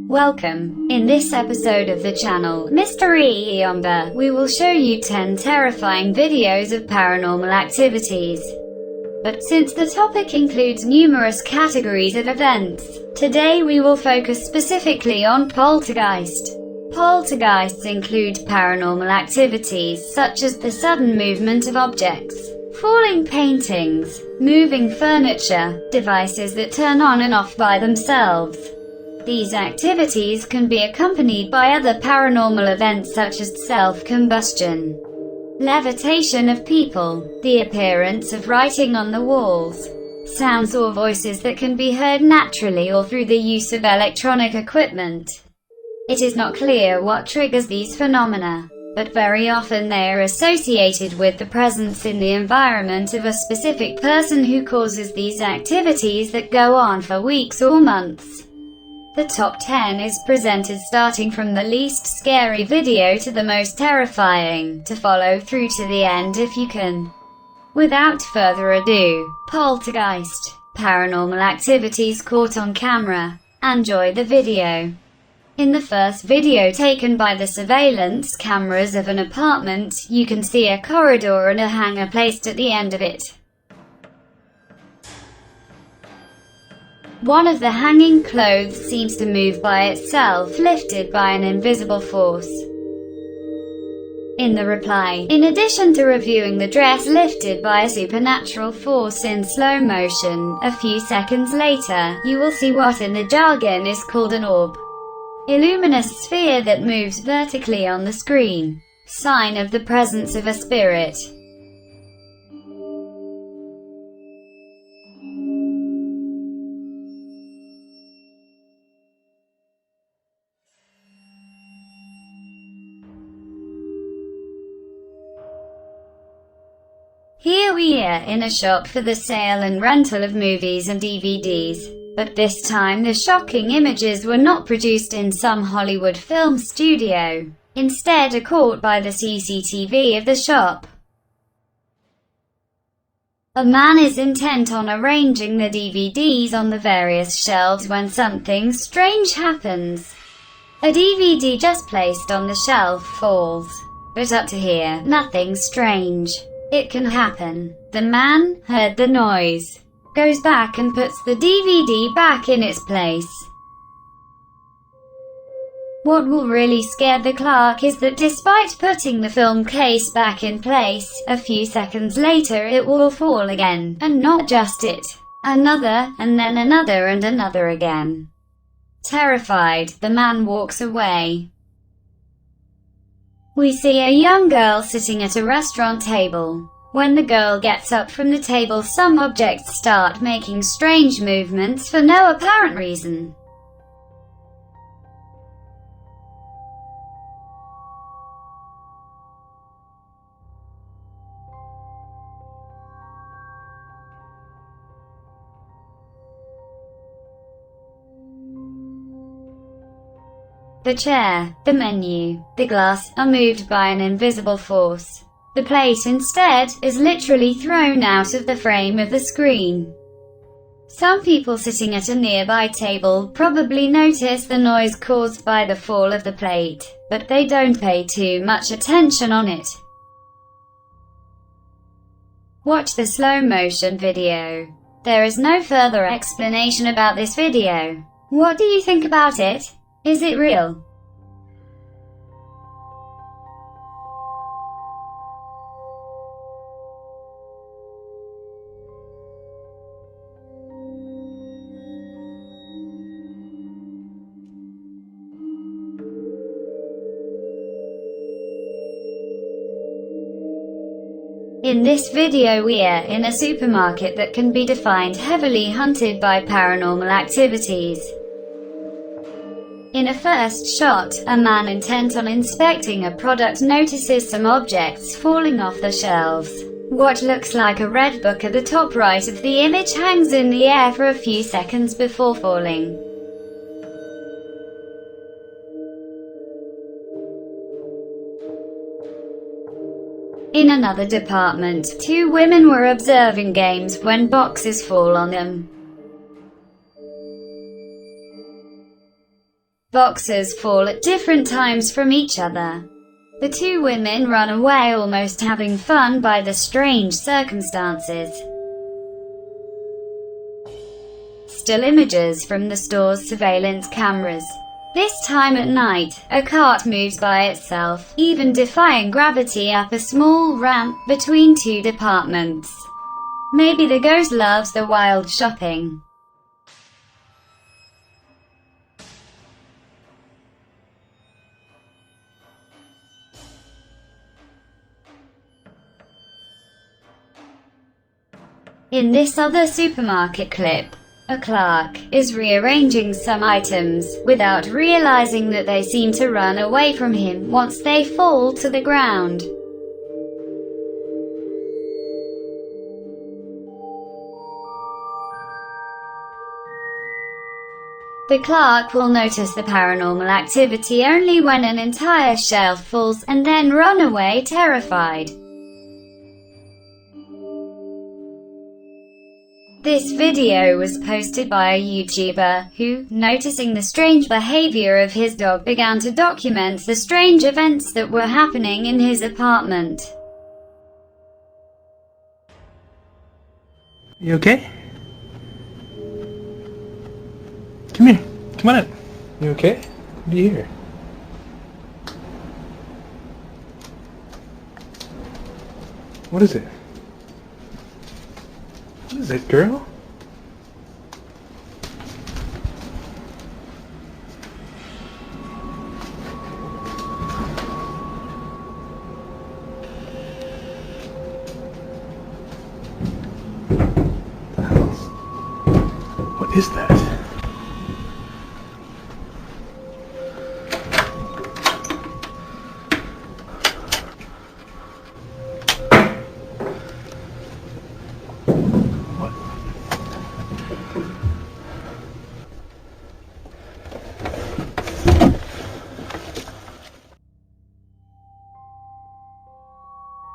Welcome. In this episode of the channel, Mystery Yomba, we will show you 10 terrifying videos of paranormal activities. But since the topic includes numerous categories of events, today we will focus specifically on poltergeist. Poltergeists include paranormal activities such as the sudden movement of objects, falling paintings, moving furniture, devices that turn on and off by themselves. These activities can be accompanied by other paranormal events such as self-combustion, levitation of people, the appearance of writing on the walls, sounds or voices that can be heard naturally or through the use of electronic equipment. It is not clear what triggers these phenomena, but very often they are associated with the presence in the environment of a specific person who causes these activities that go on for weeks or months. The top 10 is presented starting from the least scary video to the most terrifying, to follow through to the end if you can. Without further ado, poltergeist, paranormal activities caught on camera. Enjoy the video. In the first video taken by the surveillance cameras of an apartment, you can see a corridor and a hanger placed at the end of it. One of the hanging clothes seems to move by itself, lifted by an invisible force. In the reply, in addition to reviewing the dress lifted by a supernatural force in slow motion, a few seconds later, you will see what in the jargon is called an orb. A luminous sphere that moves vertically on the screen. Sign of the presence of a spirit. Here we are in a shop for the sale and rental of movies and DVDs. But this time the shocking images were not produced in some Hollywood film studio. Instead are caught by the CCTV of the shop. A man is intent on arranging the DVDs on the various shelves when something strange happens. A DVD just placed on the shelf falls. But up to here, nothing strange. It can happen. The man heard the noise, goes back and puts the DVD back in its place. What will really scare the clerk is that despite putting the film case back in place, a few seconds later it will fall again, and not just it. Another, and then another and another again. Terrified, the man walks away. We see a young girl sitting at a restaurant table. When the girl gets up from the table, some objects start making strange movements for no apparent reason. The chair, the menu, the glass, are moved by an invisible force. The plate instead is literally thrown out of the frame of the screen. Some people sitting at a nearby table probably notice the noise caused by the fall of the plate, but they don't pay too much attention on it. Watch the slow motion video. There is no further explanation about this video. What do you think about it? Is it real? In this video we are in a supermarket that can be defined heavily haunted by paranormal activities. In a first shot, a man intent on inspecting a product notices some objects falling off the shelves. What looks like a red book at the top right of the image hangs in the air for a few seconds before falling. In another department, two women were observing games when boxes fall on them. Boxes fall at different times from each other. The two women run away, almost having fun by the strange circumstances. Still images from the store's surveillance cameras. This time at night, a cart moves by itself, even defying gravity up a small ramp between two departments. Maybe the ghost loves the wild shopping. In this other supermarket clip, a clerk is rearranging some items, without realizing that they seem to run away from him once they fall to the ground. The clerk will notice the paranormal activity only when an entire shelf falls, and then run away terrified. This video was posted by a YouTuber, who, noticing the strange behavior of his dog, began to document the strange events that were happening in his apartment. You okay? Come here. Come on up. You okay? What do you hear? What is it? What is it, girl? The hell? What is that?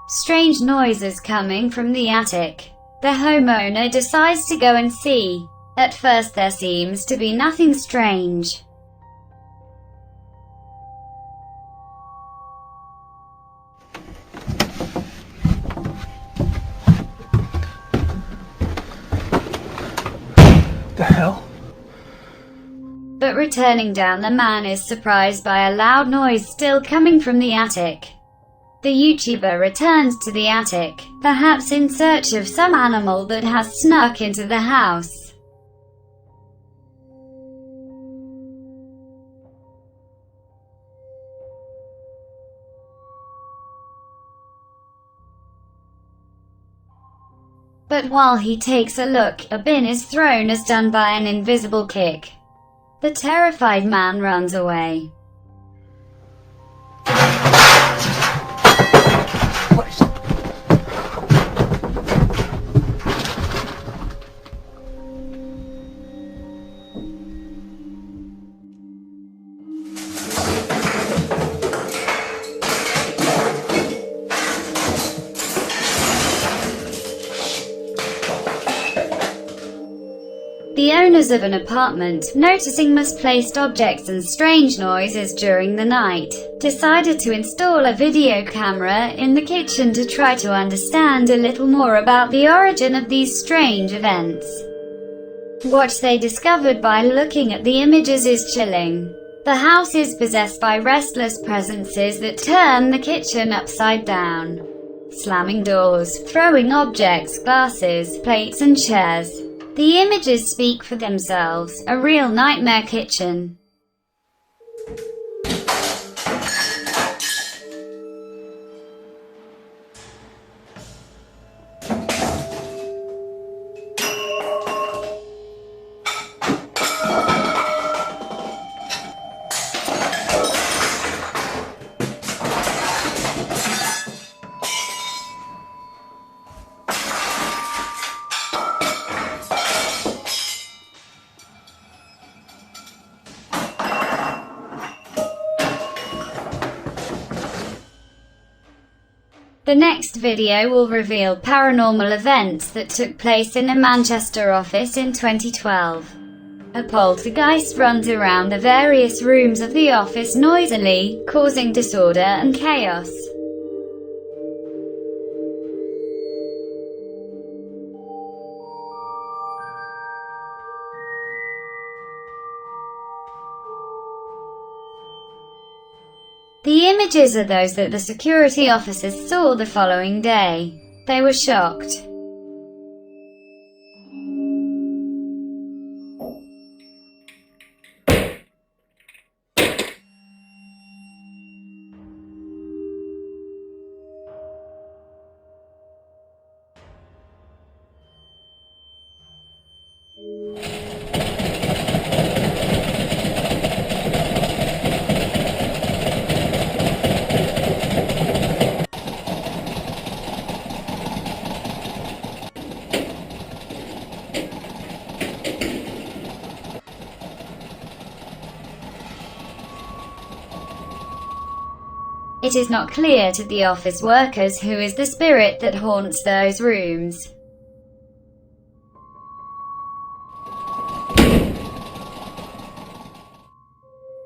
Strange noises coming from the attic. The homeowner decides to go and see. At first there seems to be nothing strange. The hell? But returning down, the man is surprised by a loud noise still coming from the attic. The YouTuber returns to the attic, perhaps in search of some animal that has snuck into the house. But while he takes a look, a bin is thrown as done by an invisible kick. The terrified man runs away. The owners of an apartment, noticing misplaced objects and strange noises during the night, decided to install a video camera in the kitchen to try to understand a little more about the origin of these strange events. What they discovered by looking at the images is chilling. The house is possessed by restless presences that turn the kitchen upside down, slamming doors, throwing objects, glasses, plates and chairs. The images speak for themselves, a real nightmare kitchen. The next video will reveal paranormal events that took place in a Manchester office in 2012. A poltergeist runs around the various rooms of the office noisily, causing disorder and chaos. The images are those that the security officers saw the following day. They were shocked. It is not clear to the office workers who is the spirit that haunts those rooms.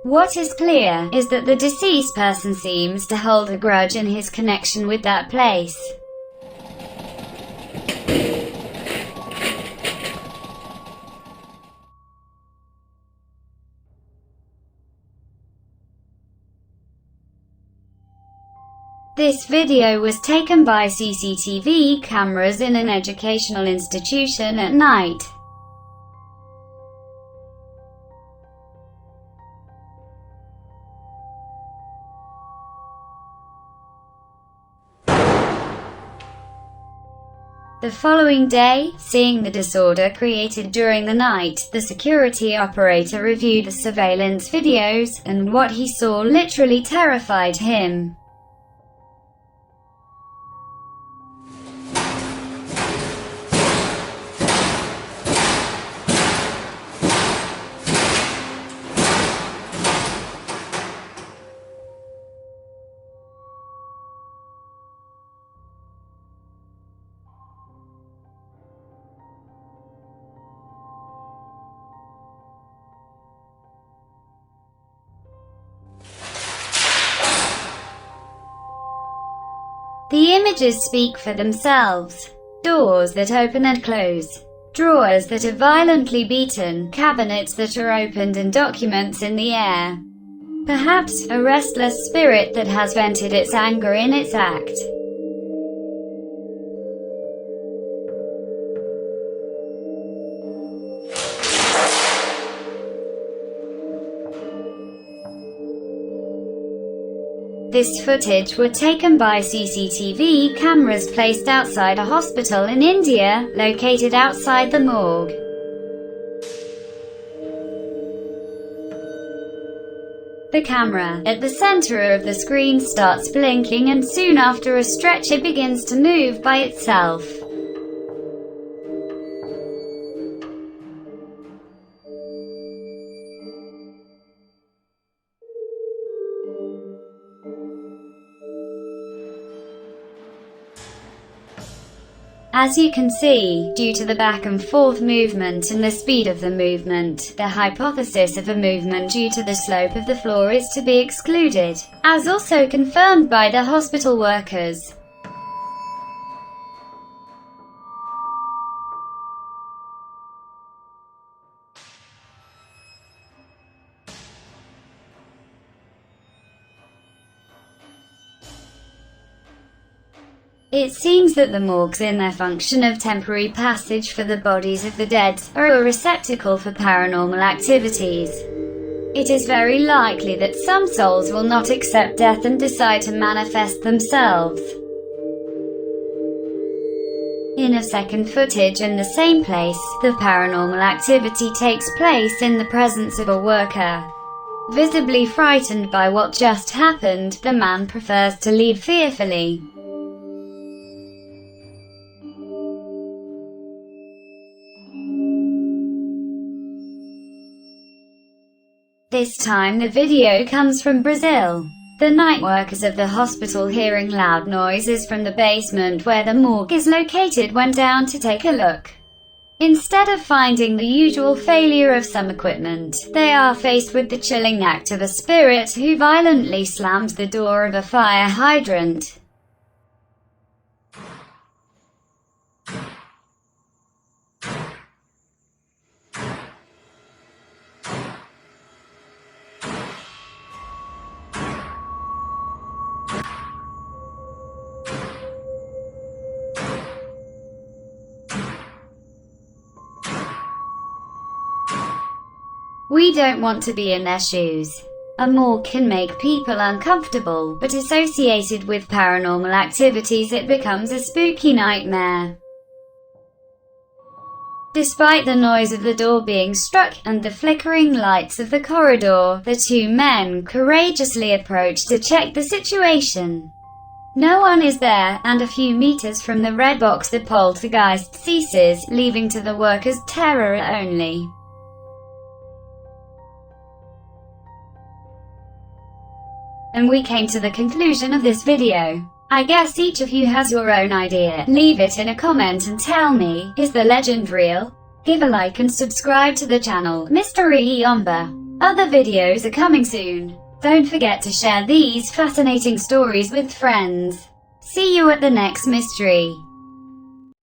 What is clear is that the deceased person seems to hold a grudge in his connection with that place. This video was taken by CCTV cameras in an educational institution at night. The following day, seeing the disorder created during the night, the security operator reviewed the surveillance videos, and what he saw literally terrified him. The images speak for themselves. Doors that open and close. Drawers that are violently beaten, cabinets that are opened and documents in the air. Perhaps, a restless spirit that has vented its anger in its act. This footage were taken by CCTV cameras placed outside a hospital in India, located outside the morgue. The camera, at the center of the screen, starts blinking, and soon after a stretcher begins to move by itself. As you can see, due to the back and forth movement and the speed of the movement, the hypothesis of a movement due to the slope of the floor is to be excluded, as also confirmed by the hospital workers. It seems that the morgues, in their function of temporary passage for the bodies of the dead, are a receptacle for paranormal activities. It is very likely that some souls will not accept death and decide to manifest themselves. In a second footage in the same place, the paranormal activity takes place in the presence of a worker. Visibly frightened by what just happened, the man prefers to leave fearfully. This time the video comes from Brazil. The night workers of the hospital, hearing loud noises from the basement where the morgue is located, went down to take a look. Instead of finding the usual failure of some equipment, they are faced with the chilling act of a spirit who violently slams the door of a fire hydrant. We don't want to be in their shoes. A morgue can make people uncomfortable, but associated with paranormal activities it becomes a spooky nightmare. Despite the noise of the door being struck, and the flickering lights of the corridor, the two men courageously approach to check the situation. No one is there, and a few meters from the red box the poltergeist ceases, leaving to the workers terror only. And we came to the conclusion of this video. I guess each of you has your own idea. Leave it in a comment and tell me, is the legend real? Give a like and subscribe to the channel, Mystery Yomba. Other videos are coming soon. Don't forget to share these fascinating stories with friends. See you at the next mystery.